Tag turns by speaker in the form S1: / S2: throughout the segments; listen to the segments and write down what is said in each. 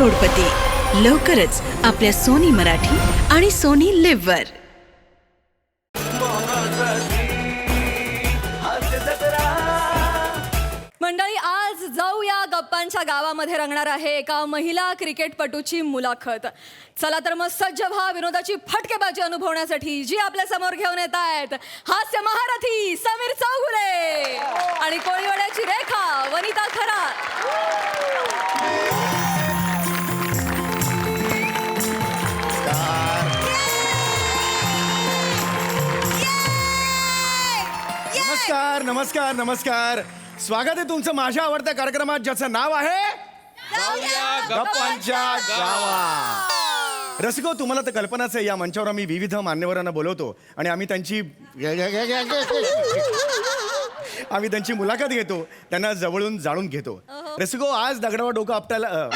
S1: करोडपती लवकरच आपल्या सोनी मराठी आणि सोनी लिव्ह वर.
S2: मंडळी, आज जाऊया गप्पांच्या गावामध्ये रंगणार आहे एका महिला क्रिकेटपटूची मुलाखत. चला तर मग सज्ज व्हा विनोदाची फटकेबाजी अनुभवण्यासाठी. जी आपल्या समोर घेऊन येत आहेत हास्य महारथी समीर चौगुले आणि कोळीवाड्याची रेखा वनिता खरात.
S3: नमस्कार नमस्कार नमस्कार. स्वागत आहे तुमचं माझ्या आवडत्या कार्यक्रमात, ज्याचं नाव आहे गप्पांच्या गावा. रसिको, तुम्हाला तर कल्पनाच आहे, या मंचावर आम्ही विविध मान्यवरांना बोलवतो आणि आम्ही त्यांची मुलाखत घेतो, त्यांना जवळून जाणून घेतो. रसिको, आज दगडावर डोकं आपटायला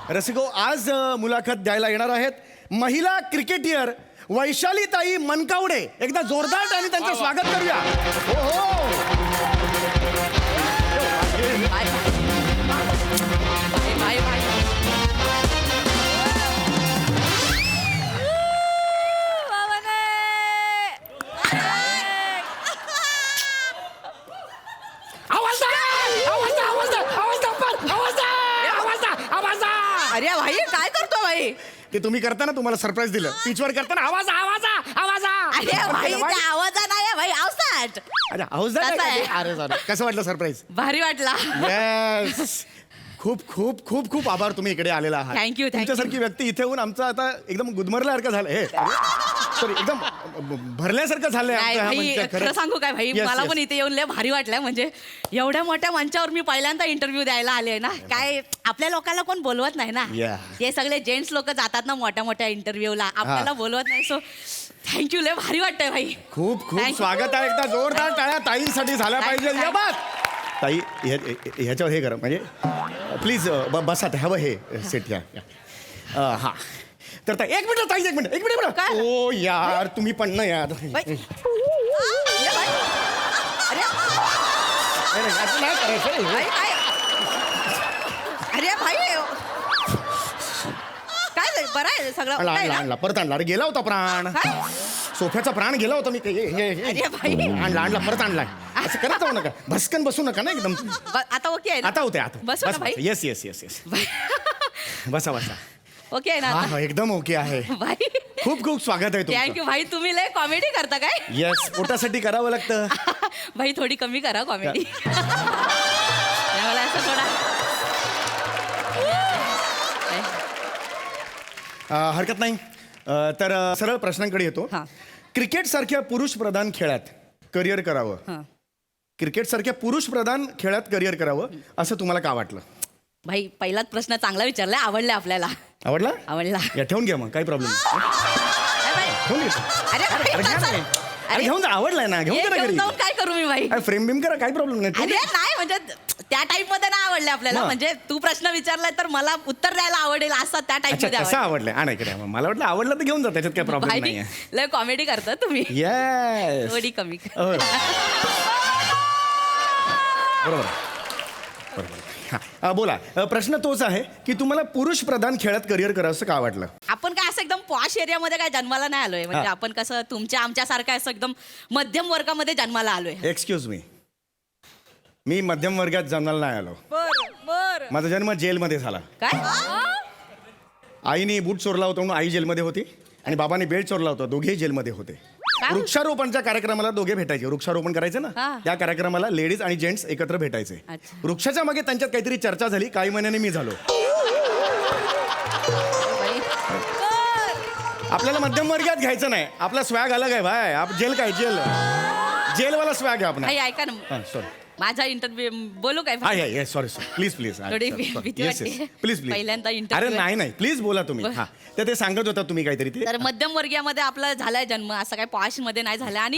S3: रसिको, आज मुलाखत द्यायला येणार आहेत महिला क्रिकेटियर वैशालीताई मनकावडे. एकदा जोरदार टाळी त्यांचं स्वागत करूया. हो हो.
S2: अरे भाई, काय करतो भाई?
S3: ते तुम्ही करताना, तुम्हाला सरप्राईज दिलं पिचवर करताना. आवाज आवाज आवाज.
S2: अरे भाई, त्या आवाजा नाही भाई, आवाज.
S3: अरे आवाज अरे सॉरी. कसं वाटलं सरप्राईज?
S2: भारी वाटला.
S3: येस. खूप खूप खूप खूप आभार, तुम्ही इकडे आलेला आहात.
S2: थँक्यू.
S3: तुमच्यासारखी व्यक्ती इथे येऊन आमचं आता एकदम गुदमरल्यासारखं झालं. हे सॉरी, एकदम भरल्यासारखं झालंय.
S2: खरं सांगू काय भाई, मला पण इथे येऊन लय भारी वाटलंय. म्हणजे एवढ्या मोठ्या मंचावर मी पहिल्यांदा इंटरव्ह्यू द्यायला आले ना. काय आपल्या लोकांना कोण बोलवत नाही ना. ते सगळे जेंट्स लोक जातात ना मोठ्या मोठ्या इंटरव्ह्यूला, आपल्याला बोलवत नाही. सो थँक्यू, लय भारी वाटतंय भाई.
S3: खूप खूप स्वागत आहे. एकदा जोरदार टाळ्या ताईंसाठी झाल्या पाहिजे. या बात ताई, ह्याच्यावर हे करा, म्हणजे प्लीज बसा. हवं हे सेट या. हा तर ताई, एक मिनिट ताई, एक मिनिट. ओ यार, तुम्ही पण ना यार. असं नाही करायचं.
S2: अरे भाई, काय बरं आहे सगळं?
S3: आणला परत आणला. अरे गेला होता प्राण, सोफ्याचा प्राण गेला होता. मी आणला परत आणलाय. असं करत जाऊ नका, भस्कन बसू नका ना एकदम.
S2: आता ओके आहे?
S3: आता होते.
S2: बसू ना भाई?
S3: Yes yes yes yes. बसा बसा.
S2: ओके आहे ना?
S3: हा एकदम ओके आहे.
S2: भाई
S3: खूप खूप स्वागत आहे तुमचं.
S2: थँक्यू भाई. तुम्ही लय कॉमेडी करता काय?
S3: येस, पोटासाठी करावं लागतं.
S2: भाई थोडी कमी करा कॉमेडी. मला असं थोडा
S3: हरकत नाही. तर सरळ प्रश्नांकडे येतो. क्रिकेट सारख्या पुरुष प्रधान खेळात करिअर करावं, क्रिकेट सारख्या पुरुष प्रधान खेळात करिअर करावं असं तुम्हाला का वाटलं?
S2: भाई, पहिलाच प्रश्न चांगला विचारलाय. आवडला आपल्याला?
S3: आवडला?
S2: आवडला.
S3: ठेवून घ्या मग, काही प्रॉब्लेम नाही. घेऊन जा. आवडलाय ना, घेऊन जा घरी.
S2: काय करू मी भाई?
S3: फ्रेम बिम करा, काही प्रॉब्लेम नाही.
S2: अरे नाही, म्हणजे त्या टाईप मध्ये नाही आवडले आपल्याला. म्हणजे तू प्रश्न विचारलाय तर मला उत्तर द्यायला आवडेल असं त्या टाईप मध्ये
S3: कसं आवडलंय? आणा इकडे. मला वाटलं आवडलं तर घेऊन जा, त्याच्यात काय प्रॉब्लेम नाही.
S2: लय कॉमेडी करता तुम्ही.
S3: येस,
S2: थोडी कमी.
S3: बरोबर. बोला. प्रश्न तोच आहे की तुम्हाला पुरुष प्रधान खेळात करिअर करावं असं का वाटलं?
S2: आपण काय असं एकदम पॉश एरियामध्ये काय जन्माला नाही आलोय. म्हणजे आपण कसं तुमच्या आमच्यासारखं असं एकदम मध्यम वर्गामध्ये जन्माला आलोय.
S3: एक्सक्यूज मी मध्यम वर्गात जन्माला नाही आलो.
S2: बर.
S3: माझा जन्म जेलमध्ये झाला.
S2: काय?
S3: आईने बूट चोरला होता म्हणून आई जेलमध्ये होती आणि बाबाने बेल्ट चोरला होता, दोघेही जेलमध्ये होते. वृक्षारोपणच्या कार्यक्रमाला दोघे भेटायचे. वृक्षारोपण करायचे ना, त्या कार्यक्रमाला लेडीज आणि जेंट्स एकत्र भेटायचे. वृक्षाच्या मागे त्यांच्यात काहीतरी चर्चा झाली. काही महिन्याने मी झालो. आपल्याला मध्यम वर्गात घ्यायचं नाही. आपला स्वॅग अलग आहे भाई. जेल काय जेलवाला स्वॅग आहे आपण.
S2: ऐका ना,
S3: सॉरी,
S2: माझा इंटरव्ह्यू बोलू काय?
S3: सॉरी प्लीज प्लीज
S2: पहिल्यांदा
S3: अरे नाही प्लीज बोला तुम्ही. ते सांगत होता तुम्ही काहीतरी.
S2: तर मध्यम वर्गीयामध्ये आपला झालाय जन्म, असं काय पॉश मध्ये नाही झाला. आणि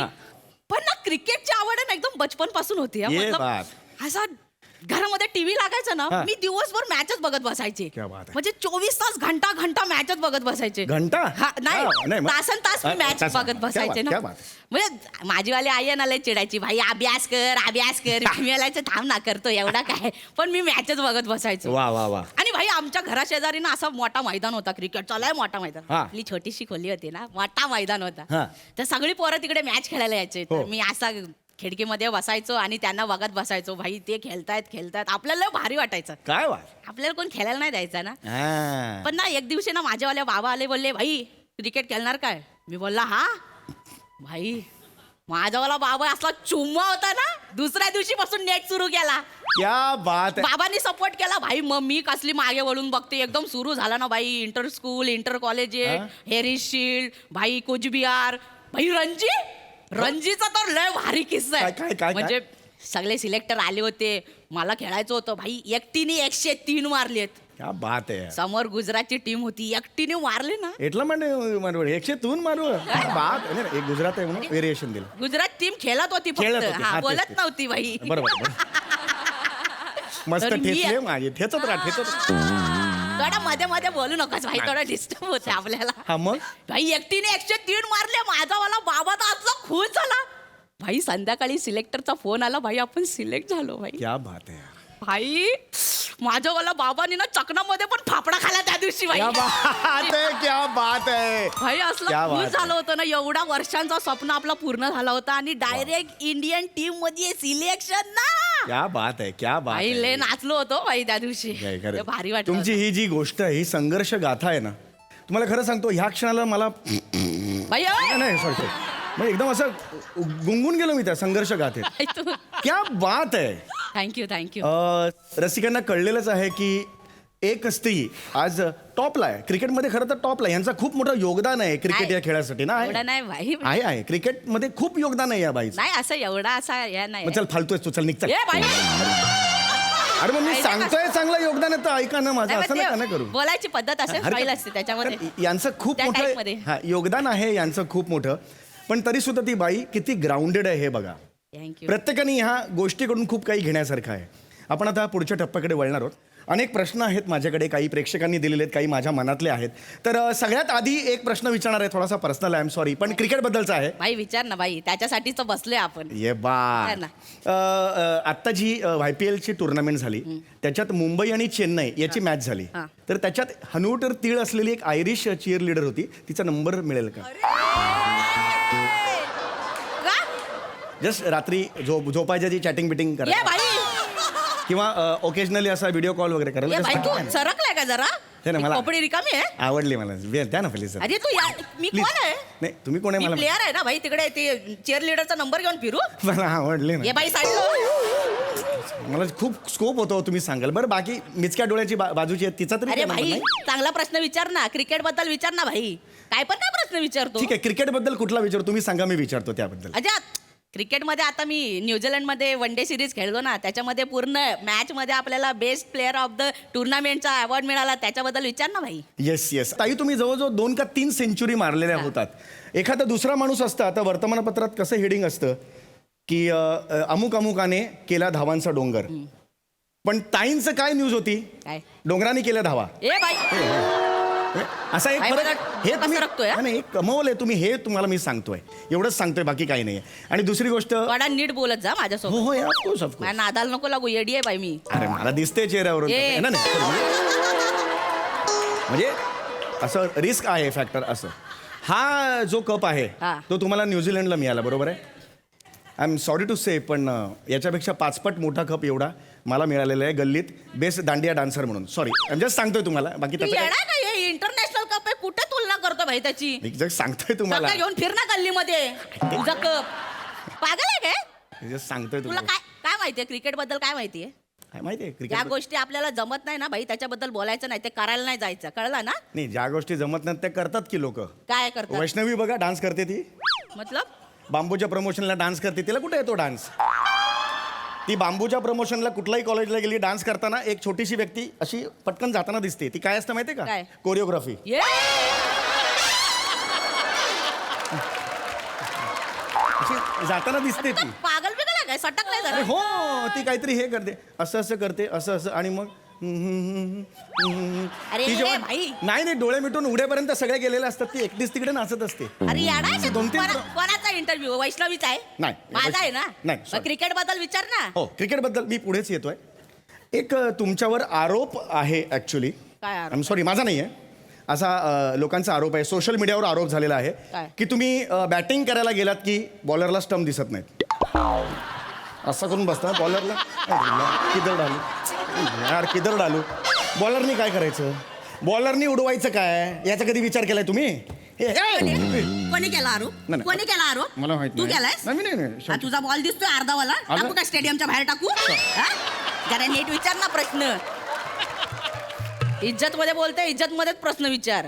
S2: पण ना क्रिकेटची आवड आहे ना एकदम बचपन पासून होती. असा
S4: घरामध्ये टीव्ही लागायचा ना
S3: हा.
S4: मी दिवसभर मॅचच बघत बसायचे
S3: क्या बात आहे.
S4: म्हणजे 24 तास घंटा मॅचच बघत बसायचे
S3: घंटा?
S4: हा, नाही
S3: हा, नाही, मग-
S4: तासन तास मी मॅच
S3: तासन.
S4: बघत
S3: क्या
S4: बसायचे
S3: बात,
S4: ना
S3: क्या बात.
S4: म्हणजे माझीवाली आई आहे ना लय चिडायची भाई अभ्यास कर मी म्हणायचं थांब ना करतो एवढा काय पण मी मॅचच बघत बसायचो
S3: वा वा वा.
S4: आणि भाई आमच्या घराशेजारी ना असा मोठा मैदान होता क्रिकेटचा लय मोठा मैदान
S3: हा.
S4: आपली छोटीशी खोली होती ना मोठा मैदान
S3: हा.
S4: होता तर सगळी पोरं तिकडे मॅच खेळायला यायचे
S3: हो.
S4: तर मी असा खिडकीमध्ये बसायचो आणि त्यांना बघत बसायचो भाई ते खेळतायत आपल्याला लय भारी वाटायचं
S3: काय वा.
S4: आपल्याला कोण खेळायला नाही द्यायचा ना
S3: हा.
S4: पण ना एक दिवशी ना माझ्यावाले बाबा आले बोलले भाई क्रिकेट खेळणार काय मी बोलला हा भाई माझावाला बाबा असला चुम्मा होता ना दुसऱ्या दिवशीपासून नेट सुरू केला
S3: क्या बात आहे.
S4: बाबांनी सपोर्ट केला भाई मग मी कसली मागे वळून बघते एकदम सुरू झाला ना भाई इंटर स्कूल इंटर कॉलेज
S3: हा?
S4: हेरिस शिल्ड भाई कुचबिहार भाई रणजीचा तर लय भारी किस्सा
S3: काय?
S4: म्हणजे सगळे सिलेक्टर आले होते मला खेळायचं होतं भाई एकटीने 103 मारलेत
S3: क्या बात आहे.
S4: समोर गुजरातची टीम होती एकटीने मारले ना
S3: एटला मारू 103 मारू बात नाही, एक गुजरात आहे म्हणून व्हेरिएशन दिलं.
S4: गुजरात टीम खेळत होती
S3: खेळत
S4: फक्त
S3: होती,
S4: हा
S3: हा, तेच,
S4: बोलत
S3: तेच.
S4: नव्हती भाई
S3: बरोबर. मस्त
S4: तर मी-
S3: ठेचले माझे ठेचत राहा.
S4: थोडा मध्ये मध्ये बोलू नकोस भाई थोडा डिस्टर्ब होते आपल्याला
S3: हा मग
S4: भाई एकटीने 103 मारले माझावाला बाबा तर असला खुश झाला भाई संध्याकाळी सिलेक्टरचा फोन आला भाई आपण सिलेक्ट झालो भाई
S3: क्या बात आहे.
S4: भाई माझ्यावाला बाबांनी ना चकनामध्ये पण फाफडा खाला त्या दिवशी भाई
S3: क्या बात आहे. क्या बात आहे.
S4: भाई
S3: क्या
S4: असलं
S3: बात
S4: खुश
S3: आहे.
S4: झालं होतं ना एवढा वर्षांचा स्वप्न आपला पूर्ण झाला होता आणि डायरेक्ट इंडियन टीम मध्ये सिलेक्शन ना
S3: क्या बात आहे. क्या बात
S4: भाई
S3: आहे.
S4: लय नाचलो होतो भाई त्या दिवशी
S3: काय खरं.
S4: ते भारी वाटत
S3: तुमची ही जी गोष्ट आहे ही संघर्ष गाथा आहे ना तुम्हाला खरं सांगतो ह्या क्षणाला मला
S4: भाई
S3: नाही सॉरी म्हणजे एकदम असं गुंगून गेलो मी त्या संघर्ष गाथेत. क्या बात आहे.
S4: थँक्यू
S3: रसिकांना कळलेलंच आहे की एक स्त्री आज टॉपला आहे क्रिकेटमध्ये खरं तर टॉपला आहे यांचं खूप मोठं योगदान आहे क्रिकेट
S4: नाही.
S3: या खेळासाठी ना
S4: एवढा
S3: आहे
S4: नाही भाई
S3: आहे क्रिकेटमध्ये खूप योगदान आहे या बाईचं.
S4: नाही असं एवढा असा या नाही
S3: मग चल फालतोय तू चल निघ चल.
S4: ए भाई
S3: अरे मग मी
S4: नाही,
S3: सांगतोय चांगलं योगदान आहे तर ऐका ना माझं
S4: नाही,
S3: असं
S4: पण
S3: नका
S4: ते
S3: ना करू.
S4: बोलायची पद्धत असेल
S3: हरकत-
S4: स्टाईल असते त्याच्यामध्ये
S3: कारण यांचं खूप
S4: त्या
S3: मोठं
S4: टाईपमध्ये.
S3: हा योगदान आहे यांचं खूप मोठं पण तरी सुद्धा ती बाई किती ग्राउंडेड आहे हे बघा.
S4: थँक्यू
S3: प्रत्येकाने ह्या गोष्टीकडून खूप काही घेण्यासारखं आहे. आपण आता पुढच्या टप्प्याकडे वळणार आहोत. अनेक प्रश्न आहेत माझ्याकडे काही प्रेक्षकांनी दिलेले आहेत काही माझ्या मनातले आहेत तर सगळ्यात आधी एक प्रश्न विचारणार आहे थोडासा पर्सनल आय एम सॉरी पण क्रिकेटबद्दलचा आहे.
S4: भाई विचार ना भाई त्याच्यासाठीच बसलोय आपण
S3: ये बा
S4: है ना.
S3: आत्ता जी IPLची टुर्नामेंट झाली त्याच्यात मुंबई आणि चेन्नई याची मॅच झाली
S4: हा.
S3: तर त्याच्यात हनुवटर तीळ असलेली एक आयरिश चीअर लीडर होती तिचा नंबर मिळेल का
S4: का?
S3: जस्ट रात्री झोपायच्या जी चॅटिंग बिटिंग
S4: ये
S3: करा
S4: भाई
S3: किंवा ओकेजनली असा व्हिडिओ कॉल वगैरे
S4: ये
S3: करायला
S4: भाई
S3: just
S4: तू
S3: पाठवा.
S4: सरकलाय का जरा
S3: हे ना, मला-
S4: कपडे रिकामी आहे
S3: आवडली मला द्या ना प्लीज
S4: अरे तू मी
S3: प्लीज
S4: कोण आहे
S3: नाही तुम्ही कोण आहे
S4: मी
S3: मला
S4: प्लेअर आहे ना भाई तिकडे ते चेअर लिडरचा नंबर घेऊन फिरू
S3: मला आवडले
S4: ये
S3: ना
S4: बाई साईड
S3: मला खूप स्कोप होतो तुम्ही सांगाल बरं बाकी मिचक्या डोळ्याची बाजूची आहे तिचा तरी
S4: अरे
S3: काय number
S4: भाई
S3: नाही?
S4: चांगला प्रश्न विचार ना क्रिकेट बद्दल विचार ना भाई काय पण काय प्रश्न विचारतो
S3: ठीक आहे क्रिकेटबद्दल कुठला विचार तुम्ही सांगा मी विचारतो त्याबद्दल
S4: अजात क्रिकेटमध्ये आता मी न्यूझीलंडमध्ये वन डे सिरीज खेळलो ना त्याच्यामध्ये पूर्ण मॅचमध्ये आपल्याला बेस्ट प्लेअर ऑफ द टुर्नामेंटचा अवॉर्ड मिळाला त्याच्याबद्दल विचार ना भाई
S3: येस येस ताई तुम्ही जवळजवळ 2 का 3 सेंचुरी मारलेल्या होतात एखादा दुसरा माणूस असता आता वर्तमानपत्रात कसं हेडिंग असतं की अमुक अमुकाने केला धावांचा डोंगर पण ताईंचं काय न्यूज होती
S4: काय
S3: डोंगराने केल्या धावा
S4: ए भाई
S3: असा एक
S4: काय
S3: फरक
S4: मला
S3: हे
S4: कसं
S3: तुम्ही
S4: रखतोय, हा?
S3: नाही कमवलंय तुम्ही हे तुम्हाला मी सांगतोय एवढंच सांगतोय बाकी काही नाही आणि दुसरी गोष्ट हो
S4: थोडा नीट बोलत जा माझ्यासोबत
S3: हो ऑफकोर्स
S4: माझ्या नादाला नको लागू येडी आहे बाई मी
S3: अरे मला दिसते चेहऱ्यावरून
S4: ए.
S3: नाही, म्हणजे असं रिस्क आहे फॅक्टर असं हा जो कप आहे
S4: हा.
S3: तो तुम्हाला न्यूझीलंडला मिळाला बरोबर आहे आय एम सॉरी टू से पण याच्यापेक्षा 5 पट मोठा कप एवढा मला मिळालेला आहे गल्लीत बेस्ट दांडिया डान्सर म्हणून सॉरी जस्ट सांगतोय तुम्हाला बाकी
S4: तू
S3: त्याचं
S4: येडा काय इंटरनॅशनल कप आहे कुठे तुलना करतो भाई त्याची
S3: काय जस्ट सांगतोय तुम्हाला
S4: सकाळ घेऊन फिर ना गल्लीमध्ये तुझा कप पागल आहे काय
S3: जस्ट सांगतोय
S4: तुला
S3: तुम्हाला
S4: काय काय माहितीये क्रिकेट बद्दल काय माहितीये
S3: काय माहितीये
S4: ज्या
S3: क्रिकेट
S4: गोष्टी आपल्याला जमत नाही ना भाई त्याच्याबद्दल बोलायचं नाही ते करायला नाही जायचं कळलं ना
S3: नाही ज्या गोष्टी जमत नाहीत त्या करतात की लोक
S4: काय करतात
S3: वैष्णवी बघा डान्स करते ती
S4: मतलब
S3: बांबूच्या प्रमोशनला डान्स करते तिला कुठे येतो डान्स ती बांबूच्या प्रमोशनला कुठल्याही कॉलेजला गेली डान्स करताना एक छोटीशी व्यक्ती अशी पटकन जाताना दिसते ती काय असतं माहितीये का
S4: काय?
S3: कोरिओग्राफी
S4: ये
S3: अशी जाताना दिसते ती
S4: पागल बिगल आहे काय सटकलंय
S3: अरे
S4: जरा
S3: हो ती काहीतरी हे करते असं असं करते असं असं आणि मग
S4: अरे
S3: ती जेव्हा-
S4: भाई.
S3: नाही डोळे मिटून उड्यापर्यंत सगळे गेलेले असतात ती एकटीच तिकडे नाचत असते.
S4: अरे याडा
S3: दोन तीन
S4: कोणाचा इंटरव्ह्यू वैष्णवीचा आहे
S3: नाही,
S4: माझा आहे ना
S3: नाही, sorry.
S4: क्रिकेट बद्दल विचार ना
S3: हो क्रिकेट बद्दल मी पुढेच येतोय. एक तुमच्यावर आरोप आहे ऍक्च्युली.
S4: काय आरोप?
S3: आय एम सॉरी माझा नाही आहे असा लोकांचा आरोप आहे सोशल मीडियावर आरोप झालेला आहे
S4: काय?
S3: की तुम्ही बॅटिंग करायला गेलात की बॉलरला स्टंप दिसत नाहीत असं करून बसता बॉलरला किदर डालू यार किदर डालू बॉलरनी काय करायचं बॉलरनी उडवायचं काय याचा कधी विचार केलाय तुम्ही
S4: कोणी केला आरोप
S3: नाही.
S4: कोणी केला आरोप
S3: मला माहित
S4: तू
S3: नाही.
S4: केलायस
S3: नाही, नाही, नाही.
S4: हा, तुझा बॉल दिसतोय अर्धावाला
S3: आलं?
S4: टाकू का स्टेडियमच्या बाहेर टाकू हा? जरा नीट विचार ना प्रश्न इज्जत मध्ये बोलते इज्जत मध्येच प्रश्न विचार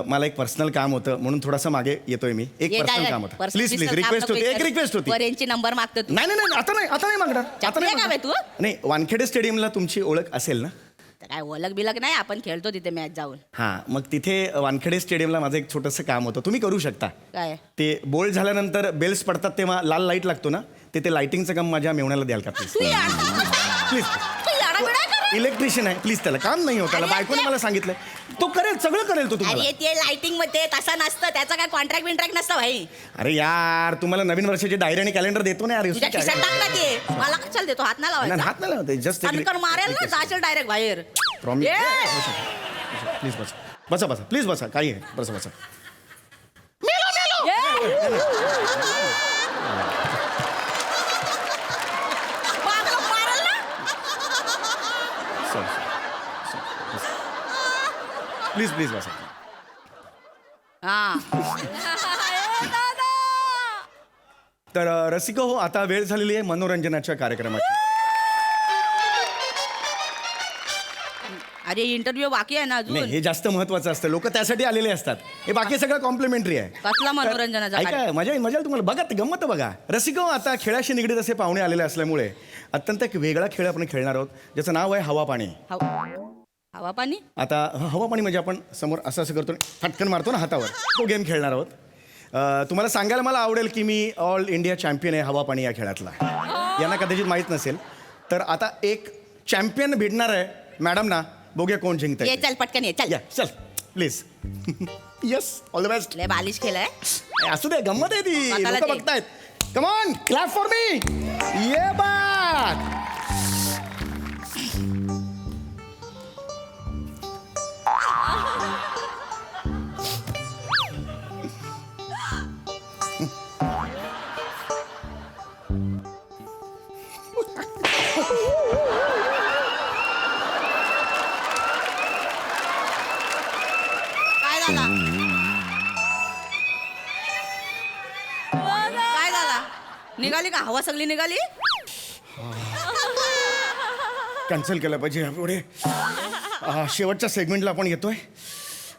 S3: मला एक पर्सनल काम होतं म्हणून थोडंसं मागे येतोय मी एक पर्सनल काम होतं प्लीज प्लीज रिक्वेस्ट होती एक रिक्वेस्ट होती
S4: यांची नंबर मागतो तू
S3: नाही नाही नाही आता नाही मागणार आता
S4: चपल्या
S3: नाही
S4: का बे
S3: मागणार.
S4: तू?
S3: नाही वानखेडे स्टेडियमला तुमची ओळख असेल ना
S4: तर काय ओळख बिलक नाही आपण खेळतो तिथे मॅच जाऊन
S3: हां मग तिथे वानखेडे स्टेडियमला माझं एक छोटंसं काम होतं तुम्ही करू शकता
S4: काय
S3: ते बोल्ड झाल्यानंतर बेल्स पडतात तेव्हा लाल लाईट लागतो ना ते लाईटिंगचं काम माझ्या मेवण्याला द्याल का प्लीज
S4: तू याडा
S3: प्लीज
S4: तू याडा बिडा कर.
S3: इलेक्ट्रिशियन आहे प्लीज त्याला काम नाही होत त्याला
S4: अरे
S3: बायकोने
S4: ते-
S3: मला सांगितलं तो करेल सगळं करेल तो तुम्हाला
S4: अरे ते लाइटिंग मध्ये तसं नसतं त्याचं काय कॉन्ट्रॅक्ट बिंट्रॅक्ट नसतं भाई
S3: अरे यार तुम्हाला नवीन वर्षाची डायरी आणि कॅलेंडर देतो ना यार
S4: तुझ्या खिशात टाक ना ते मला कशाला देतो हात नाही
S3: नाही,
S4: लावायचा
S3: हात नाही लावते जस्ट
S4: कणकण मारेल ना जाशील डायरेक्ट बाहेर
S3: प्रॉमिस
S4: ए!
S3: प्लीज बसा प्लीज बसा काही आहे बसा
S4: मागलं मारेल ना
S3: प्लीज बसा
S4: हा
S3: तर रसिको हो आता वेळ झालेली आहे मनोरंजनाच्या कार्यक्रमाची
S4: अरे इंटरव्ह्यू बाकी आहे ना
S3: नाही
S4: अजून
S3: हे जास्त महत्वाचं असतं लोक त्यासाठी आलेले असतात हे बाकी सगळं कॉम्प्लिमेंटरी आहे
S4: कसला मनोरंजनाचा
S3: ऐका मजा येईल तुम्हाला बघा ते गंमत बघा रसिको आता खेळाशी निगडीत असे पाहुणे आलेले असल्यामुळे अत्यंत एक वेगळा खेळ आपण खेळणार आहोत ज्याचं नाव आहे हवा पाणी
S4: हवा पाणी
S3: आता हवा पाणी म्हणजे आपण समोर असं असं करतो फटकन मारतो ना हातावर तो गेम खेळणार आहोत तुम्हाला सांगायला मला आवडेल की मी ऑल इंडिया चॅम्पियन आहे हवा पाणी या खेळातला यांना कदाचित माहीत नसेल तर आता एक चॅम्पियन भेटणार आहे मॅडम ना बघूया कोण जिंकत
S4: ये चल पटकन ये चल
S3: या चल please yes all the best
S4: लय बालिश खेळ आहे
S3: असू दे गंमत आहे ती
S4: स्वतःला
S3: लोक
S4: दे.
S3: बघतायत come on clap for me ये बात
S4: काय झाला काय झाला निघाली का हवा सगळी निघाली
S3: कॅन्सल केलं पाहिजे पुढे शेवटच्या सेगमेंटला आपण येतोय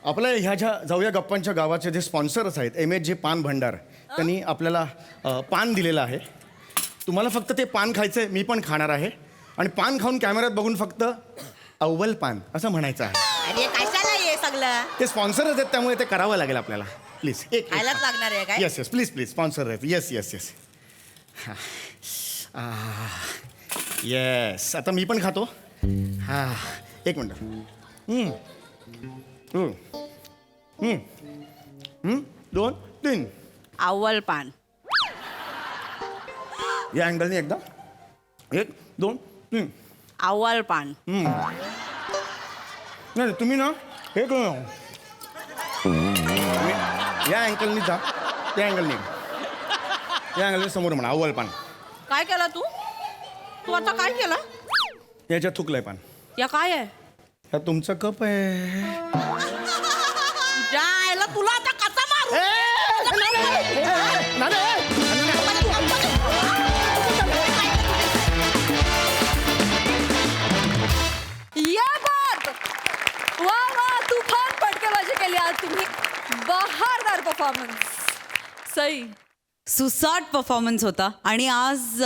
S3: आपल्या ह्या ज्या जाऊया गप्पांच्या गावाचे जे स्पॉन्सर्स आहेत MSG पान भंडार त्यांनी आपल्याला पान दिलेलं आहे तुम्हाला फक्त ते पान खायचं आहे मी पण खाणार आहे आणि पान खाऊन कॅमेऱ्यात बघून फक्त अव्वल पान असं म्हणायचं आहे
S4: अरे कशाला ये सगळं
S3: ते स्पॉन्सरच आहेत त्यामुळे ते करावं लागेल आपल्याला प्लीज एक
S4: खायलाच लागणार आहे काय
S3: येस प्लीज स्पॉन्सर आहेत येस येस आता मी पण खातो हां एक मिनटं 2 3
S4: अव्वल पान
S3: या अँगलने एकदा 1 2 3
S4: अव्वल पान
S3: नाही तुम्ही ना हे करू या अँगलनी जा त्या अँगलने या अँगलने समोर म्हणा अव्वल पान
S4: काय केलं तू तू आता काय केलं
S3: याच्यात थुकलंय पान
S4: या काय आहे
S3: हा तुमचा कप आहे
S4: जायला तुला आता कसा मारू
S2: या बात वा वा तुफान फटकेबाजी केली आज तुम्ही बहारदार परफॉर्मन्स सई
S1: सुसाट परफॉर्मन्स होता आणि आज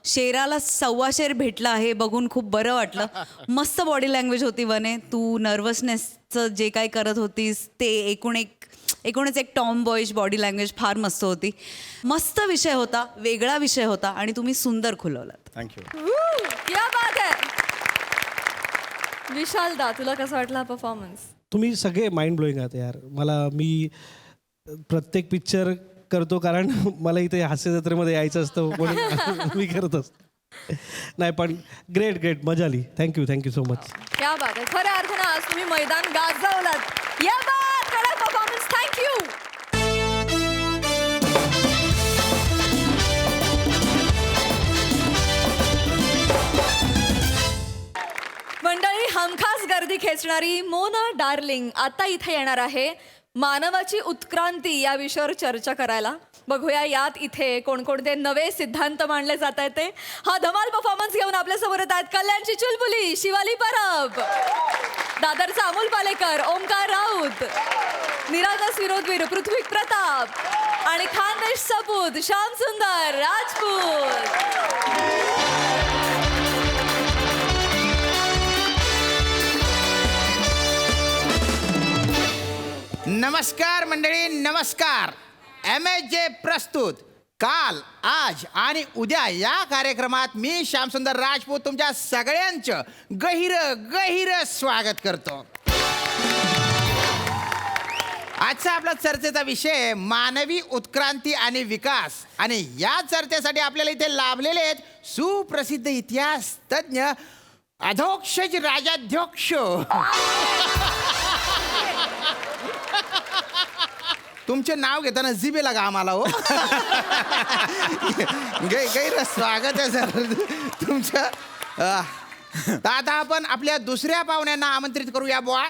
S1: शेराला 1.25 शेर भेटला आहे बघून खूप बरं वाटलं मस्त बॉडी लँग्वेज होती वने तू नर्वसनेसचं जे काय करत होतीस ते एकूण एकूणच एक टॉम बॉईश बॉडी लँग्वेज फार मस्त होती. मस्त विषय होता, वेगळा विषय होता आणि तुम्ही सुंदर खुलवलात.
S3: थँक्यू.
S2: या बात आहे. विशालदा, तुला कसा वाटला परफॉर्मन्स?
S5: तुम्ही सगळे माइंड ब्लोईंग आहात यार. मी प्रत्येक पिक्चर करतो कारण मला इथे हास्य जत्रेमध्ये यायचं असतं म्हणून मी करत असतो. नाही पण ग्रेट ग्रेट, मजा आली. Thank you so much.
S2: क्या बात आहे. खऱ्या अर्थानं आज तुम्ही मैदान गाजवलात. या बात, कडक परफॉर्मन्स. थँक्यू. मंडळी, हमखास गर्दी खेचणारी मोना डार्लिंग आता इथे येणार आहे मानवाची उत्क्रांती या विषयावर चर्चा करायला. बघूया यात इथे कोणकोणते नवे सिद्धांत मांडले जात आहेत ते. हा धमाल परफॉर्मन्स घेऊन आपल्या समोर येत आहेत कल्याणची चुलबुली शिवाली परब, दादरचा अमोल पालेकर, ओमकार राऊत, निरागस विरोधवीर पृथ्वी प्रताप आणि खानदेश सपूत श्याम सुंदर राजपूत.
S6: नमस्कार मंडळी, नमस्कार. MSJ प्रस्तुत काल, आज आणि उद्या या कार्यक्रमात मी श्यामसुंदर राजपूत तुमच्या सगळ्यांचं गहिर स्वागत करतो. आजचा आपला चर्चेचा विषय मानवी उत्क्रांती आणि विकास. आणि या चर्चेसाठी आपल्याला इथे लाभलेले आहेत सुप्रसिद्ध इतिहास तज्ञ अधोक्षज राजाध्यक्ष. तुमचे नाव घेताना जिभेला घाम आला हो. गैर स्वागत आहे सर तुमचं. तर आता आपण आपल्या दुसऱ्या पाहुण्यांना आमंत्रित करूया बुवा.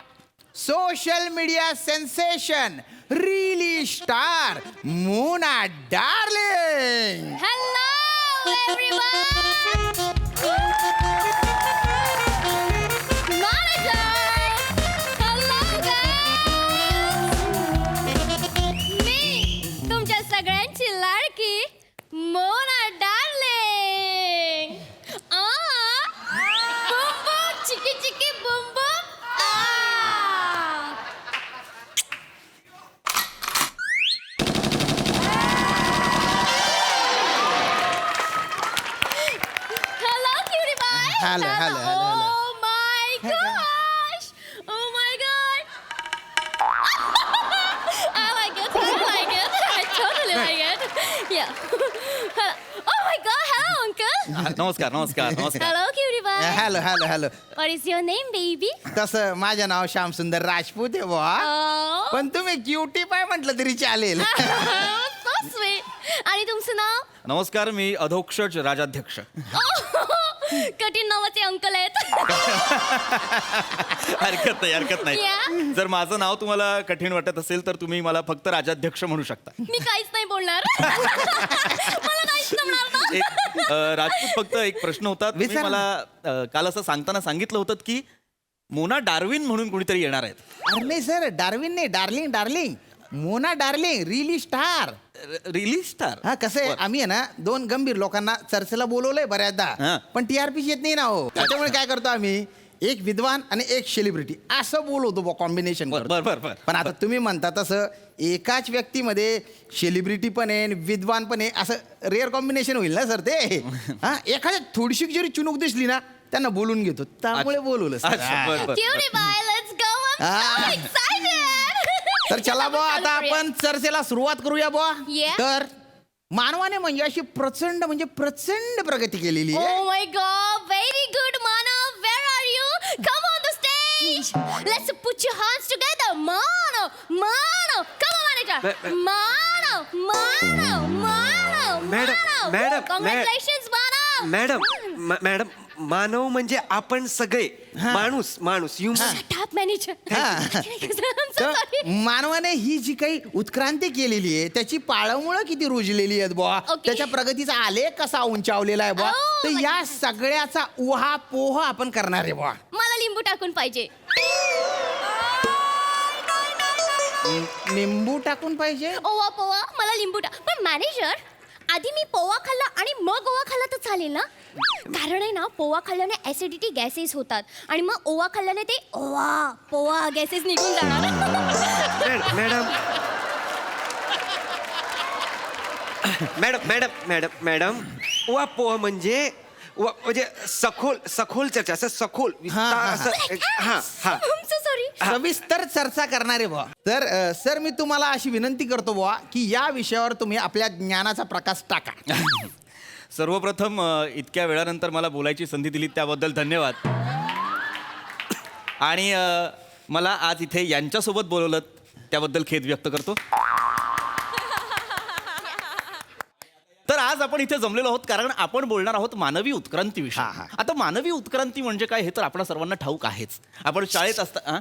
S6: Social media sensation, reel star Mona darling.
S7: Hello, everyone! Manager! Hello, guys! मी तुमच्या सगळ्यांची लाडकी मोना डार्लिंग. बूम बूम चिकी चिकी boom boom. Hello, cutie pie.
S6: Hello.
S7: Oh my gosh. Oh my god. I like it. I totally like it. Yeah. Oh my god. Hello, uncle.
S8: नमस्कार.
S7: Hello, cutie pie.
S6: Hello.
S7: What is your name, baby?
S6: तसं माझं नाव श्यामसुंदर राजपूत आहे बुवा.
S7: Oh.
S6: पण तुम्ही cutie पाय म्हटलं तरी चालेल.
S7: So sweet. आणि तुमचं नाव?
S8: नमस्कार, मी अधोक्षज राजाध्यक्ष.
S7: कठीण नावाचे अंकल आहेत.
S8: हरकत नाही.
S7: Yeah.
S8: जर माझं नाव तुम्हाला कठीण वाटत असेल तर तुम्ही मला फक्त राजाध्यक्ष म्हणू शकता.
S7: मी काहीच नाही बोलणार. मला काहीच जमणार ना.
S8: राजपूत, फक्त एक प्रश्न होता. तुम्ही
S6: विचारा.
S8: मला काल असं सांगताना सांगितलं होतं की मोना डार्विन म्हणून कोणीतरी येणार आहेत.
S6: अरे नाही सर, डार्विन नाही, डार्लिंग. मोना डार्लिंग, रिली स्टार.
S8: रिली स्टार.
S6: हा कसं आहे, आम्ही आहे ना 2 गंभीर लोकांना चर्चेला बोलवलंय
S8: हा.
S6: बऱ्याचदा, पण TRP येत नाही ना हो. त्याच्यामुळे काय करतो आम्ही, एक विद्वान आणि एक सेलिब्रिटी असं बोलवतो कॉम्बिनेशन.
S8: बरं.
S6: पण आता तुम्ही म्हणता तसं एकाच व्यक्तीमध्ये सेलिब्रिटी पण आहे विद्वान पण आहे, असं रेअर कॉम्बिनेशन होईल ना सर ते. हा, एखाद्या थोडीशी जरी चुनूक दिसली ना त्यांना बोलून घेतो, त्यामुळे बोलवलं sir.
S8: अच्छा, बरं.
S7: Cutie pie, let's go. I'm so excited.
S6: तर चला बुवा, आता आपण चर्चेला सुरुवात करूया बुवा.
S7: Yeah.
S6: तर मानवाने म्हणजे अशी प्रचंड प्रगती केलेली आहे.
S7: Oh my god, very good, Manav. Where are you? Come on the stage. Let's put your hands together. Manav. Come on, manager. Manav.
S9: Madam.
S7: Congratulations, Manav.
S9: Madam Manav म्हणजे आपण सगळे माणूस
S7: Shut up, manager.
S6: हा.
S7: I'm so
S6: तर
S7: sorry.
S6: मानवाने ही जी काही उत्क्रांती केलेली आहे त्याची पाळंमुळं किती रुजलेली आहेत बुवा.
S7: Okay.
S6: त्याच्या प्रगतीचा आलेख कसा उंचावलेला आहे बुवा.
S7: Oh
S6: तर
S7: my
S6: या सगळ्याचा उहापोह आपण करणार आहे बुवा.
S7: मला लिंबू टाकून पाहिजे.
S6: निंबू टाकून पाहिजे.
S7: ओवा पोवा मला लिंबू टाक. पण मॅनेजर, आधी मी पोवा खाल्ला आणि मग ओवा खाल्ला तर चालेल ना? कारण आहे ना, पोवा खाल्ल्याने ऍसिडिटी गॅसेस होतात आणि मग ओवा खाल्ल्याने ते पोवा गॅसेस निघून जाणार.
S9: Madam madam madam madam poha म्हणजे सखोल चर्चा असं सखोल विस्तार असं हा हा
S7: सॉरी.
S6: सविस्तर चर्चा करणारे बुवा. तर सर मी तुम्हाला अशी विनंती करतो बुवा की या विषयावर तुम्ही आपल्या ज्ञानाचा प्रकाश टाका.
S8: सर्वप्रथम इतक्या वेळानंतर मला बोलायची संधी दिली त्याबद्दल धन्यवाद. आणि मला आज इथे यांच्यासोबत बोलवलं त्याबद्दल खेद व्यक्त करतो. तर आज आपण इथे जमलेलो आहोत कारण आपण बोलणार आहोत मानवी उत्क्रांतीविषयी. आता मानवी उत्क्रांती म्हणजे काय हे तर आपल्या सर्वांना ठाऊक आहेच. आपण शाळेत असता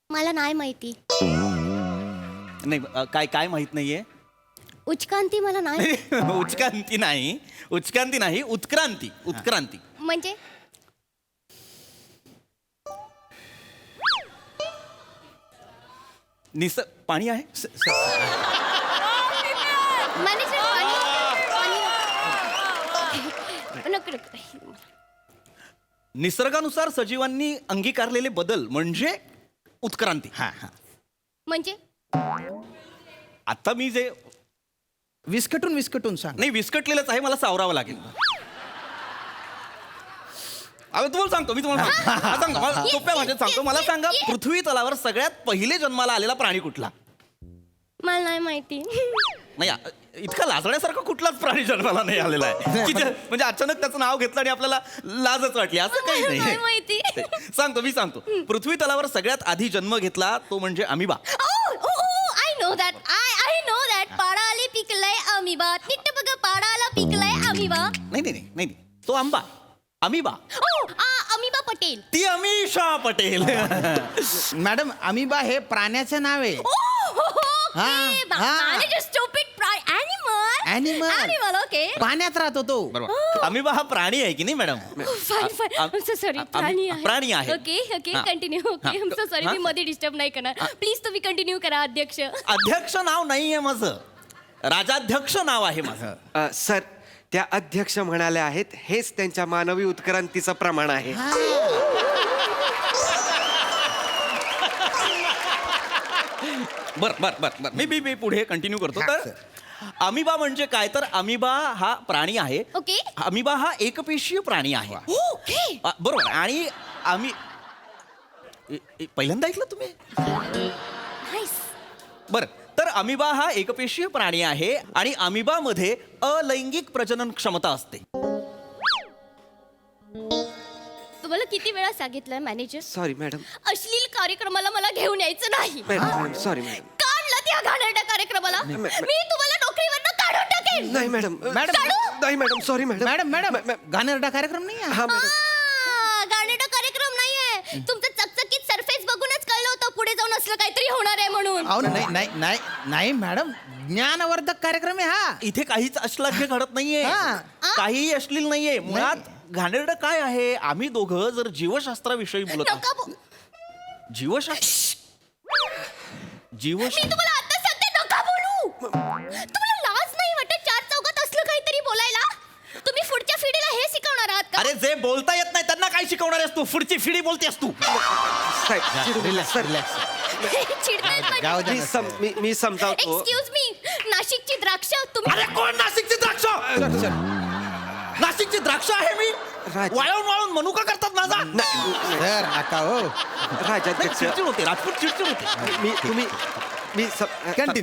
S7: मला नाही माहिती.
S8: नाही काय काय माहित नाहीये.
S7: उचकांती मला नाही.
S8: उचक्रांती नाही उत्क्रांती.
S7: म्हणजे
S8: पाणी आहे.
S7: मॅनेजर नको.
S8: निसर्गानुसार सजीवांनी अंगीकारलेले बदल म्हणजे उत्क्रांती.
S7: म्हणजे
S8: आता मी जे
S6: विस्कटून सांग.
S8: नाही विस्कटलेलंच आहे मला सावरावं लागेल. तुम्हाला सांगतो मी सांगतो मला सोप्या भाषेत सांगतो. मला सांगा पृथ्वी तलावर सगळ्यात पहिले जन्माला आलेला प्राणी कुठला.
S7: मला नाही माहिती.
S8: नाही इतका लाजण्यासारखा कुठलाच प्राणी जन्माला नाही आलेला आहे की म्हणजे अचानक त्याचं नाव घेतलं आणि आपल्याला लाजच वाटली असं काही
S7: नाही
S8: नाही.
S7: माहिती.
S8: मी सांगतो पृथ्वी तलावर सगळ्यात आधी जन्म घेतला तो म्हणजे amoeba.
S7: I know that. I know that. पाडाला पिकलाय अमिबा. नीट बघ पाडाला पिकलाय अमिबा.
S8: नाही तो अमिबा.
S7: अमिबा पटेल.
S8: ती अमिषा पटेल.
S6: मॅडम अमिबा हे प्राण्याचं नाव आहे.
S7: Animal, okay.
S6: पाण्यात राहतो तो.
S8: अमिबा हा प्राणी आहे की नाही madam.
S7: Fine. I'm so sorry.
S8: प्राणी आहे.
S7: Okay. Continue. Okay. I'm so sorry. मी मध्ये डिस्टर्ब नाही करणार. प्लीज तुम्ही कंटिन्यू करा अध्यक्ष.
S8: अध्यक्ष नाव नाहीये माझं. राजाध्यक्ष नाव आहे माझं.
S9: सर त्या अध्यक्ष म्हणाल्या आहेत हेच त्यांच्या मानवी उत्क्रांतीचं प्रमाण आहे.
S8: बर मी पुढे कंटिन्यू करतो. तर अमिबा म्हणजे काय तर अमिबा हा प्राणी आहे.
S7: ओके.
S8: अमिबा हा एकपेशीय प्राणी आहे.
S7: ओके.
S8: बरोबर. आणि पहिल्यांदा ऐकलं तुम्ही.
S7: नाईस.
S8: बर तर अमिबा हा एकपेशीय प्राणी आहे आणि अमिबामध्ये अलैंगिक प्रजनन क्षमता असते.
S7: तुम्हाला किती वेळा सांगितलंय मॅनेजर
S9: सॉरी मॅडम.
S7: अश्लील कार्यक्रमाला मला घेऊन यायचं नाही.
S9: Madam sorry madam.
S7: काढला त्या घाणेरड्या कार्यक्रमाला मी तुम्हाला नोकरीवरनं काढून टाकेन.
S9: नाही मॅडम. नाही मॅडम सॉरी मॅडम.
S6: मॅडम घाणेरडा कार्यक्रम नाही.
S9: हा मॅडम.
S7: घाणेरडा कार्यक्रम नाहीये. तुमचं चकचकीत सरफेस बघूनच कळलं होतं पुढे जाऊन असलं काहीतरी होणार आहे म्हणून.
S6: नाही मॅडम ज्ञानवर्धक कार्यक्रम आहे हा.
S8: इथे काहीच अश्लाघ्य घडत नाहीये. काहीही अश्लील नाहीये. मुळात घाणेरडं काय आहे. आम्ही दोघं जर जीवशास्त्राविषयी बोलत आहोत.
S7: मी तुम्हाला आता सांगते नका बोलू. तुम्हाला लाज नाही वाटत चार चौकात असलं काहीतरी बोलायला. तुम्ही पुढच्या पिढीला हे शिकवणार आहात का.
S8: अरे जे बोलता येत नाही त्यांना काय शिकवणार आहेस तू. पुढची पिढी बोलतेस तू.
S9: मी समजावतो.
S7: Excuse me. नाशिकची द्राक्ष तुम्ही.
S8: अरे कोण नाशिकची द्राक्ष. नाशिकची द्राक्ष आहे मी. वाळून मनुका करतात माझा.
S6: सर नका हो.
S8: चिडचिड होते. राजपूत चिडचिड होते.
S9: मी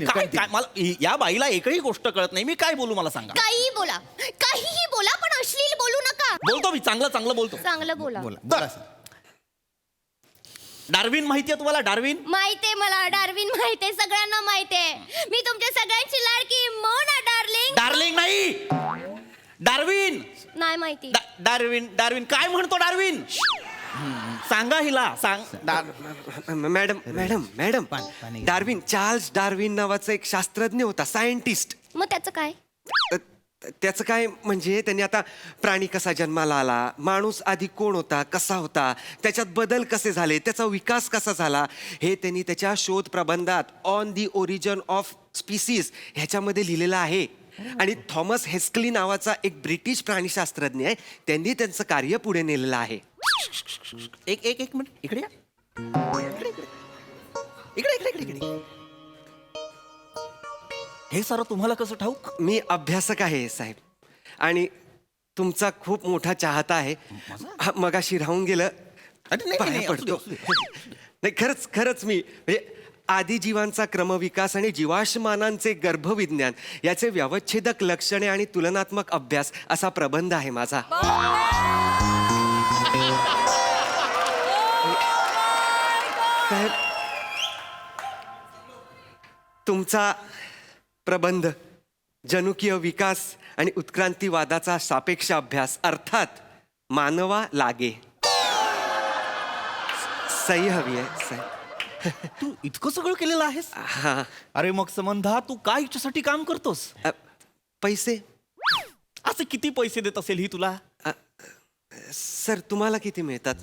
S8: काय मला या बाईला एकही गोष्ट कळत नाही. मी काय बोलू मला सांगा.
S7: काहीही बोला. काहीही बोला पण अश्लील बोलू नका.
S8: बोलतो मी चांगलं बोलतो.
S7: चांगलं बोला.
S8: डार्विन माहितीये तुम्हाला. डार्विन
S7: माहितीये मला. डार्विन माहितीये. सगळ्यांना माहितीये. मी तुमच्या सगळ्यांची लाडकी मोना डार्लिंग.
S8: डार्लिंग नाही डार्विन.
S7: नाही माहिती.
S8: डार्विन काय म्हणतो डार्विन. सांगा हिला सांग.
S9: मॅडम डार्विन चार्ल्स डार्विन नावाचा एक शास्त्रज्ञ होता. सायंटिस्ट.
S7: मग त्याचं काय.
S9: त्याचं काय म्हणजे त्यांनी आता प्राणी कसा जन्माला आला, माणूस आधी कोण होता, कसा होता, त्याच्यात बदल कसे झाले, त्याचा विकास कसा झाला, हे त्यांनी त्याच्या शोध प्रबंधात on the origin of species ह्याच्यामध्ये लिहिलेलं आहे. आणि थॉमस हेस्कली नावाचा एक ब्रिटिश प्राणीशास्त्रज्ञ आहे. त्यांनी त्यांचं कार्य पुढे नेलेलं आहे.
S8: एक मिनिट इकडे इकडे हे सारं तुम्हाला कसं ठाऊक?
S9: मी अभ्यासक आहे साहेब आणि तुमचा खूप मोठा चाहता आहे. मगाशी राहून गेलं.
S8: अरे नाही,
S9: पाया
S8: नाही, असू दे,
S9: पडतो.
S8: असू दे.
S9: नाही खरंच मी म्हणजे आदिजीवांचा क्रमविकास आणि जीवाश्मानांचे गर्भविज्ञान याचे व्यवच्छेदक लक्षणे आणि तुलनात्मक अभ्यास असा प्रबंध आहे माझा. साहेब तुमचा प्रबंध जनुकीय विकास आणि उत्क्रांतीवादाचा सापेक्ष अभ्यास अर्थात मानवा लागे. सही हवी आहे साहेब.
S8: तू इतकं सगळं केलेलं आहेस?
S9: हा.
S8: अरे मग संबंधा तू काय हिच्यासाठी काम करतोस?
S9: पैसे
S8: असे किती पैसे देत असेल ही तुला?
S9: सर तुम्हाला किती मिळतात?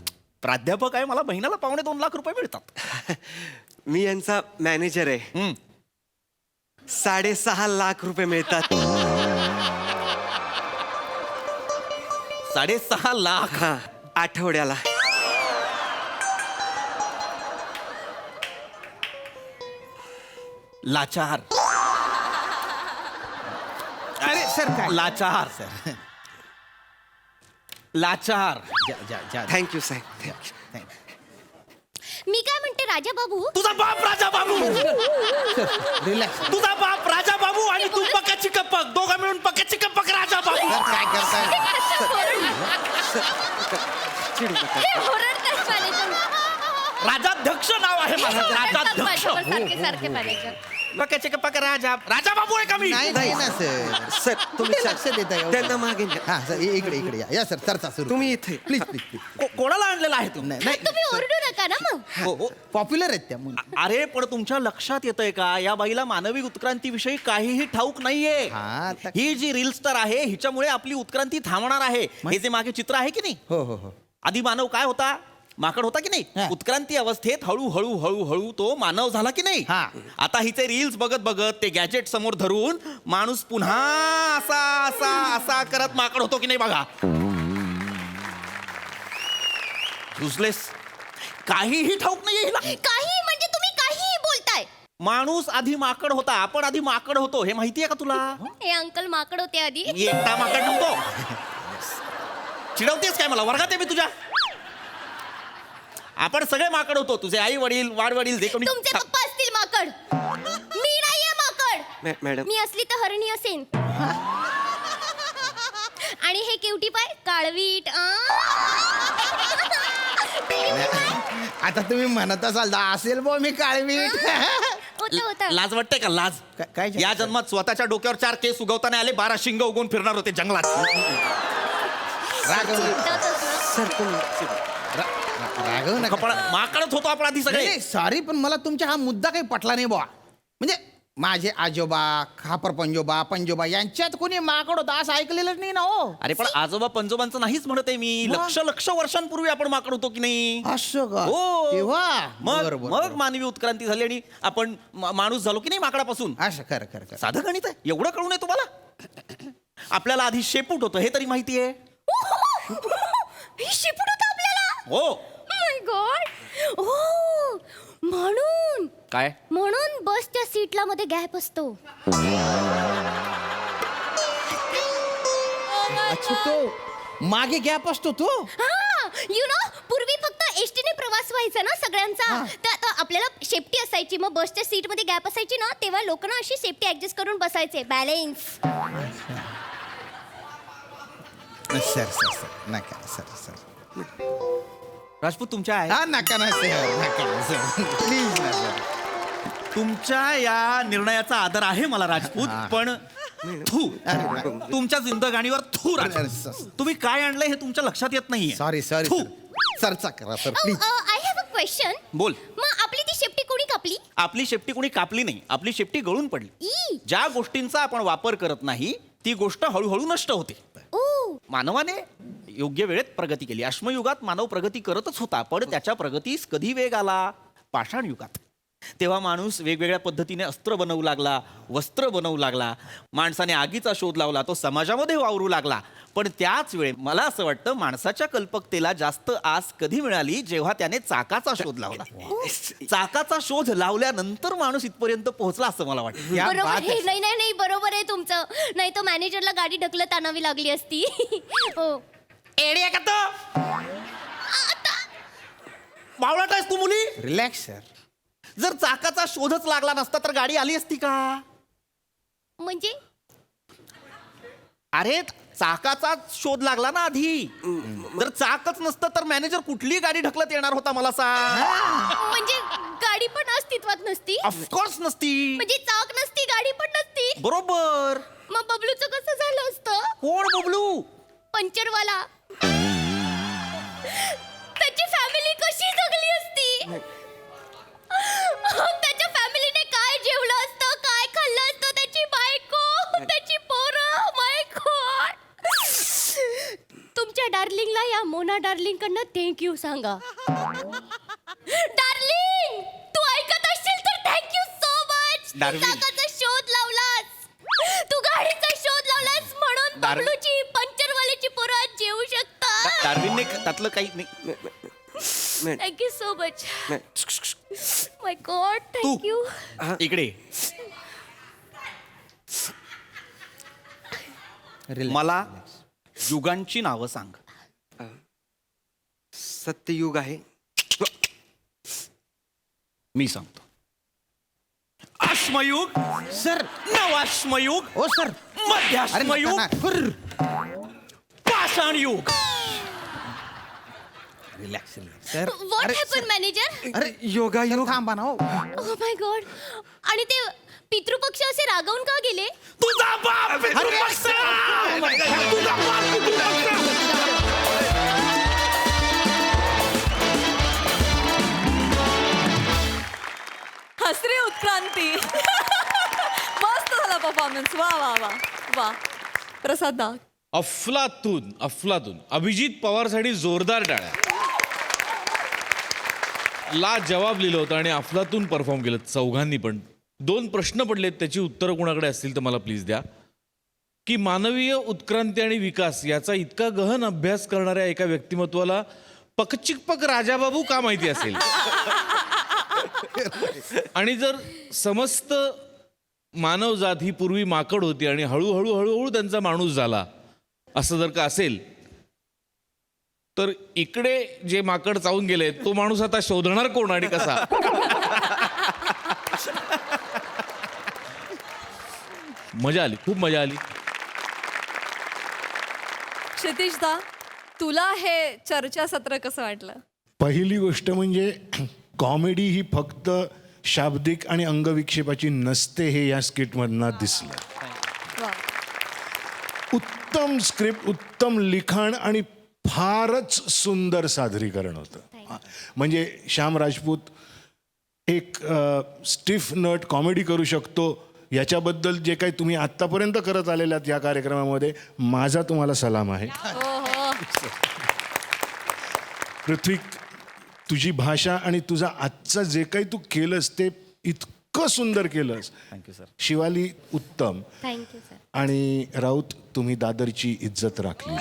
S8: प्राध्यापक आहे, मला महिन्याला 2.25 लाख रुपये मिळतात.
S9: मी यांचा मॅनेजर आहे. 6.5 लाख रुपये मिळतात.
S8: 6.5 लाख?
S9: हा आठवड्याला.
S8: लाचार.
S6: अरे सर काय
S8: लाचार सर, लाचार.
S9: थँक्यू साहेब थँक्यू.
S7: मी काय म्हणते राजा बाबू,
S8: तुझा बाप राजा बाबू,
S6: रिलॅक्स.
S8: तुझा बाप राजा बाबू आणि तू पक्याची कप्पक, दोघं मिळून पक्याची कप्पक राजा बाबू.
S6: काय करताय?
S9: चिडू नका.
S7: हे ओरडतायत मॅनेजर.
S8: राजाध्यक्ष नाव आहे माझं, राजाध्यक्ष.
S7: सारखे सारखे मॅनेजर.
S8: पक्याची कप्पक राजा, राजा बाबू आहे का मी?
S6: नाही नाही ना सर.
S9: सर तुम्ही
S6: लक्ष देता येऊ.
S9: त्यांना मागे न्या.
S6: हा सर इकडे इकडे या सर चर्चा सुरू.
S9: तुम्ही इथे.
S6: Please please please.
S8: कोणाला आणलेला आहे तू?
S6: नाही
S7: तुम्ही ओरडू नका ना मग.
S8: हो, हो.
S6: पॉप्युलर आहेत त्या मुली.
S8: अरे पण तुमच्या लक्षात येतंय का या बाईला मानवी उत्क्रांतीविषयी काहीही ठाऊक नाहीये.
S6: हा, आता-
S8: ही जी रील स्टार आहे हिच्यामुळे आपली उत्क्रांती थांबणार आहे. हे जे मागे चित्र आहे की नाही,
S6: हो हो हो.
S8: आधी मानव काय होता? माकड होता की नाही?
S6: हा.
S8: उत्क्रांती अवस्थेत हळूहळू हळूहळू तो मानव झाला की नाही?
S6: हा.
S8: आता हिचे रील्स बघत बघत ते गॅजेट समोर धरून माणूस पुन्हा असा असा असा करत माकड होतो की नाही बघा. युजलेस. काहीही ठाऊक नाहीये हिला.
S7: काही म्हणजे तुम्ही काहीही बोलताय.
S8: माणूस आधी माकड होता, आपण आधी माकड होतो, हे माहितीये का तुला?
S7: हे अंकल माकड होते आधी.
S8: एकटा माकड नव्हतो. चिडवतेस काय मला? वर्गात आहे मी तुझ्या. आपण सगळे माकड होतो, तुझे आई वडील वाडवडील जे कोणी.
S7: तुमचे पप्पा असतील माकड. मी नाहीये माकड.
S9: मॅडम
S7: मी असली तर हरणी असेन. आणि हे केवटी पाय काळवीट.
S6: आता तुम्ही म्हणत असाल "दा असेल बो मी काळवीट."
S7: होतं होतं.
S8: लाज वाटते का? लाज.
S6: काय
S8: या जन्मात स्वतःच्या डोक्यावर 4 केस उगवताना आले, 12 शिंग उगवून फिरणार होते जंगलात.
S6: रागव
S7: चिंतातच ना.
S9: सर तुम्ही
S6: रागव नका.
S8: आपण माकडच होतो आपण आधी सगळे.
S6: सॉरी पण मला तुमचा हा मुद्दा काही पटला नाही बुवा. म्हणजे माझे आजोबा खापर पंजोबा यांच्यात कोणी माकड होता असं ऐकलेलं नाही ना हो.
S8: अरे पण आजोबा पंजोबांचं नाहीच म्हणत आहे मी. लक्ष वर्षांपूर्वी आपण माकड होतो की नाही?
S6: असं का?
S8: हो.
S6: तेव्हा
S8: मग
S6: बरोबर,
S8: मग
S6: बरोबर.
S8: मानवी उत्क्रांती झाली आणि आपण माणूस झालो की नाही माकडापासून.
S6: असं खरं
S8: साधं गणित आहे. एवढं कळू नये तुम्हाला? आपल्याला आधी शेपूट होतं हे तरी माहिती आहे?
S7: हे शिपूट होतं आपल्याला.
S8: हो.
S7: माय गॉड. ओ म्हणून
S8: काय?
S7: म्हणून बसच्या सीटला मध्ये गॅप असतो.
S6: अच्छा तो मागे गॅप असतो तो.
S7: हा यु नो पूर्वी फक्त एसटीने प्रवास व्हायचा ना सगळ्यांचा. तर आता आपल्याला सेफ्टी असायची, मग बसच्या सीट मध्ये गॅप असायची ना, तेव्हा लोक ना अशी सेफ्टी ऍडजस्ट करून बसायचे. बॅलेन्स.
S6: सर सर सर नका सर सर.
S8: राजपूत तुमच्या आहे.
S6: हा नका ना सर नका ना सर प्लीज ना सर.
S8: तुमच्या या निर्णयाचा आदर आहे मला राजपूत,
S6: हा.
S8: पण थू तुमच्या जिंदगाणीवर थू
S6: अरे,
S8: राजपूत. तुम्ही काय आणलंय हे तुमच्या लक्षात येत नाहीये.
S6: सॉरी सॉरी
S8: थू.
S6: चर्चा करा sir please.
S7: I have a question.
S8: बोल.
S7: मग आपली ती शेफ्टी कोणी कापली?
S8: आपली शेपटी कोणी कापली नाही, आपली शेपटी गळून पडली.
S7: ई.
S8: ज्या गोष्टींचा आपण वापर करत नाही ती गोष्ट हळूहळू नष्ट होते.
S7: ओ
S8: मानवाने योग्य वेळेत प्रगती केली. अश्मयुगात मानव प्रगती करतच होता, पण त्याच्या प्रगतीस कधी वेग आला? पाषाण युगात. तेव्हा माणूस वेगवेगळ्या पद्धतीने अस्त्र बनवू लागला, वस्त्र बनवू लागला, माणसाने आगीचा शोध लावला, तो समाजामध्ये वावरू लागला. पण त्याच वेळी मला असं वाटतं माणसाच्या कल्पकतेला जास्त आस कधी मिळाली जेव्हा त्याने चाकाचा शोध लावला. चाकाचा शोध लावल्यानंतर माणूस इथपर्यंत पोहोचला असं मला वाटतं.
S7: बरोबर हे नाही बरोबर आहे तुमचं. नाही तर मॅनेजरला गाडी ढकलत आणावी लागली असती. हो
S8: एडी आहे का तो? बावळट आहेस तू मुली?
S6: Relax sir.
S8: जर चाकाचा शोधच लागला नसता तर गाडी आली असती का?
S7: म्हणजे
S8: अरे चाकाचा शोध लागला ना आधी. जर चाकच नसतं तर मॅनेजर कुठली गाडी ढकलत येणार होता मला सांग?
S7: म्हणजे गाडी पण अस्तित्वात नसती.
S8: ऑफकोर्स नसती.
S7: म्हणजे चाक नसती गाडी पण नसती.
S8: बरोबर.
S7: मग बबलूचं कसं झालं असतं?
S8: कोण बबलू?
S7: पंचरवाला. त्याची फॅमिली कशी जगली असती? त्याच्या फॅमिलीने काय जेवलं असतं, काय खाल्लं असतं, त्याची बायको, त्याची पोरं. माय गॉड. तुमच्या डार्लिंगला या मोना डार्लिंग कडनं थँक्यू सांगा. डार्लिंग तू ऐकत असशील तर थँक्यू सो मच.
S8: डार्लिंग.
S7: चाकाचा शोध लावलास, तू गाडीचा शोध लावलास म्हणून बबलूची पंचरवाल्याची पोरं आज जेवू शकतात.
S8: डार्विनने त्यातलं काही नाही.
S7: Thank you so much. My God thank you.
S8: इकडे मला युगांची नावं सांग.
S9: सत्ययुग आहे.
S8: मी सांगतो. अश्मयुग,
S6: सर.
S8: नवाश्मयुग,
S6: हो सर.
S8: मध्याश्मयुग, पाषाण युग.
S6: Relax sir.
S7: What happen manager?
S6: अरे
S9: योगायोग.
S6: थांबा ना.
S7: Oh my God. आणि ते पितृपक्ष असे रागावून का गेले?
S8: तुझा बाप पितृपक्ष! तुझा बाप पितृपक्ष!
S2: हसरी उत्क्रांती. मस्त झाला परफॉर्मन्स. वा वा वा वा. प्रसाद दा.
S10: अफलातून अभिजित पवारसाठी जोरदार टाळ्या. ला जवाब लिहिलं होतं आणि अफलातून परफॉर्म केलं चौघांनी पण. 2 प्रश्न पडलेत, त्याची उत्तरं कोणाकडे असतील तर मला प्लीज द्या. की मानवीय उत्क्रांती आणि विकास याचा इतका गहन अभ्यास करणाऱ्या एका व्यक्तिमत्वाला पकचिकपक राजाबाबू का माहिती असेल? आणि जर समस्त मानवजात ही पूर्वी माकड होती आणि हळूहळू हळूहळू त्यांचा माणूस झाला असं जर का असेल तर इकडे जे माकड चावून गेले तो माणूस आता शोधणार कोण आणि कसा? मजा आली, खूप मजा आली.
S2: क्षितिज दा, तुला हे चर्चासत्र कसं वाटलं?
S11: पहिली गोष्ट म्हणजे कॉमेडी ही फक्त शाब्दिक आणि अंगविक्षेपाची नसते हे या स्किटमधनं दिसलं.
S2: वा.
S11: उत्तम स्क्रिप्ट, उत्तम लिखाण आणि फारच सुंदर सादरीकरण होतं. म्हणजे श्याम राजपूत एक स्टिफ नट कॉमेडी करू शकतो याच्याबद्दल जे काही तुम्ही आत्तापर्यंत करत आलेल्यात या कार्यक्रमामध्ये माझा तुम्हाला सलाम आहे. पृथ्वी, तुझी भाषा आणि तुझा आजचं जे काही तू केलंस ते इतकं सुंदर केलंस.
S8: Thank you sir.
S11: शिवाली उत्तम.
S7: Thank you sir.
S11: आणि राऊत, तुम्ही दादरची इज्जत राखली.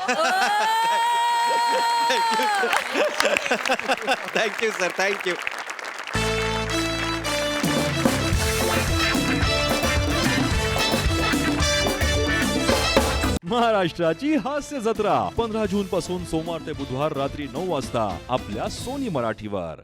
S9: Thank you sir, thank you.
S12: महाराष्ट्राची हास्य जत्रा 15 जून पासून सोमवार ते बुधवार रात्री 9 वाजता आपल्या सोनी मराठीवर.